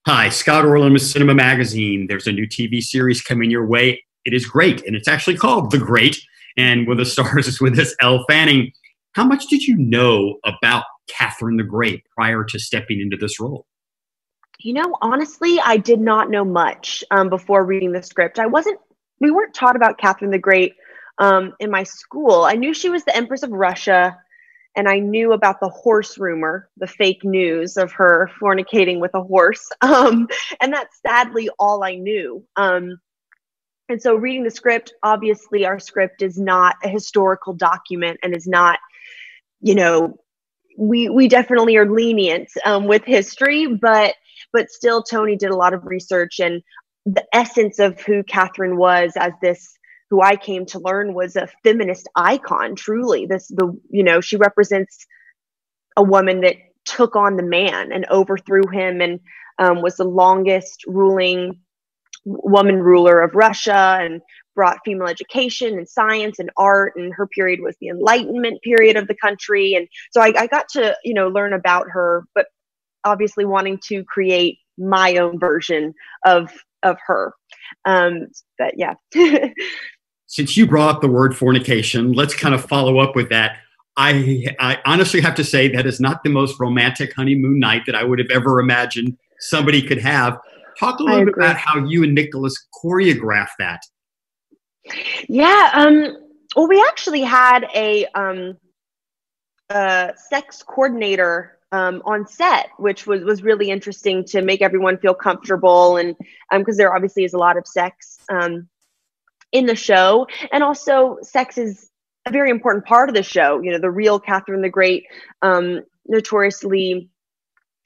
Hi, Scott Orlin with Cinema-Magazin. There's a new TV series coming your way. It is great, and it's actually called The Great. And one of the stars is with this Elle Fanning. How much did you know about Catherine the Great prior to stepping into this role? You know, honestly, I did not know much before reading the script. We weren't taught about Catherine the Great in my school. I knew she was the Empress of Russia, and I knew about the horse rumor, the fake news of her fornicating with a horse. And that's sadly all I knew. And so reading the script, obviously our script is not a historical document and is not, you know, we definitely are lenient with history, but still Tony did a lot of research, and the essence of who Catherine was as this, who I came to learn was a feminist icon, truly. She represents a woman that took on the man and overthrew him, and was the longest ruling woman ruler of Russia, and brought female education and science and art. And her period was the Enlightenment period of the country. And so I got to, learn about her, but obviously wanting to create my own version of her. But yeah. Since you brought up the word fornication, let's kind of follow up with that. I honestly have to say that is not the most romantic honeymoon night that I would have ever imagined somebody could have. Talk a little bit about how you and Nicholas choreographed that. Yeah. Well, we actually had a sex coordinator on set, which was really interesting to make everyone feel comfortable, and because there obviously is a lot of sex in the show, and also sex is a very important part of the show. The real Catherine the Great notoriously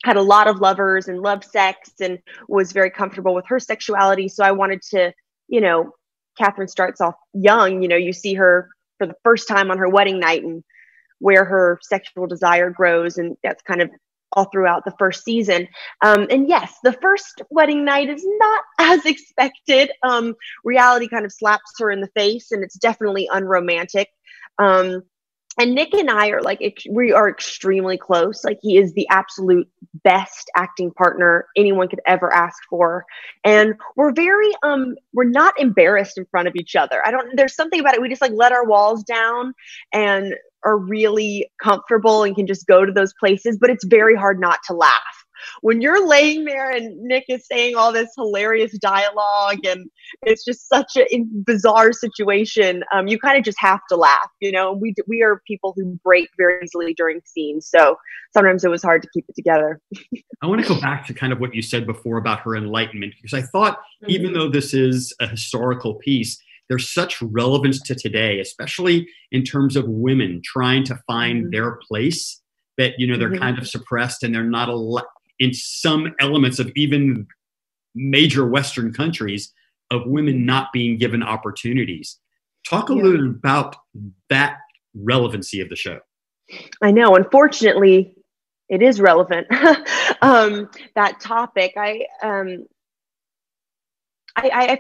had a lot of lovers and loved sex and was very comfortable with her sexuality. So I wanted to, Catherine starts off young. You see her for the first time on her wedding night and where her sexual desire grows, and that's kind of all throughout the first season. And yes, the first wedding night is not as expected. Reality kind of slaps her in the face, and it's definitely unromantic. And Nick and I are we are extremely close. Like, he is the absolute best acting partner anyone could ever ask for. And we're very, we're not embarrassed in front of each other. There's something about it. We just let our walls down and are really comfortable and can just go to those places, but it's very hard not to laugh. When you're laying there and Nick is saying all this hilarious dialogue and it's just such a bizarre situation, you kind of just have to laugh. We are people who break very easily during scenes, so sometimes it was hard to keep it together. I want to go back to kind of what you said before about her enlightenment, because I thought even though this is a historical piece, there's such relevance to today, especially in terms of women trying to find their place, that they're kind of suppressed, and they're not in some elements of even major Western countries, of women not being given opportunities. Talk a little about that relevancy of the show. I know, unfortunately, it is relevant. That topic, I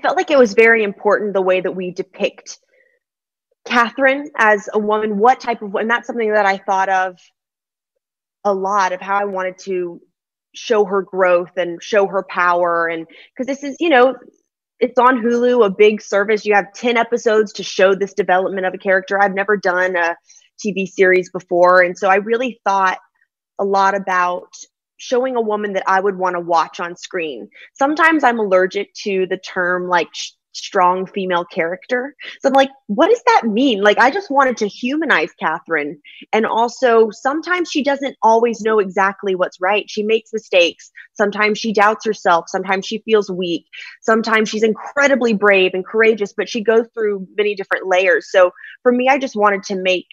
felt like it was very important the way that we depict Catherine as a woman, and that's something that I thought of a lot, of how I wanted to show her growth and show her power. And because this is, it's on Hulu, a big service. You have 10 episodes to show this development of a character. I've never done a TV series before. And so I really thought a lot about showing a woman that I would want to watch on screen. Sometimes I'm allergic to the term strong female character. So I'm like, what does that mean? I just wanted to humanize Catherine. And also, sometimes she doesn't always know exactly what's right. She makes mistakes. Sometimes she doubts herself. Sometimes she feels weak. Sometimes she's incredibly brave and courageous, but she goes through many different layers. So for me, I just wanted to make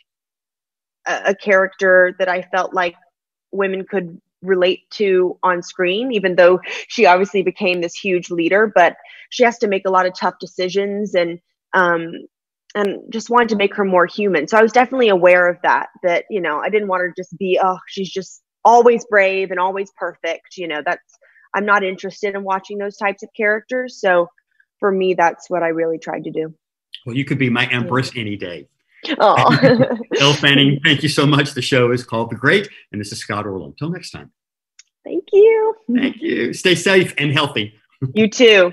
a character that I felt like women could relate to on screen, even though she obviously became this huge leader, but she has to make a lot of tough decisions, and just wanted to make her more human. So I was definitely aware of that, I didn't want her to just be, she's just always brave and always perfect. I'm not interested in watching those types of characters. So for me, that's what I really tried to do. Well, you could be my empress any day. Oh. Elle Fanning, thank you so much. The show is called The Great, and this is Scott Orlin. Until next time. Thank you. you. Thank you. Stay safe and healthy. You too.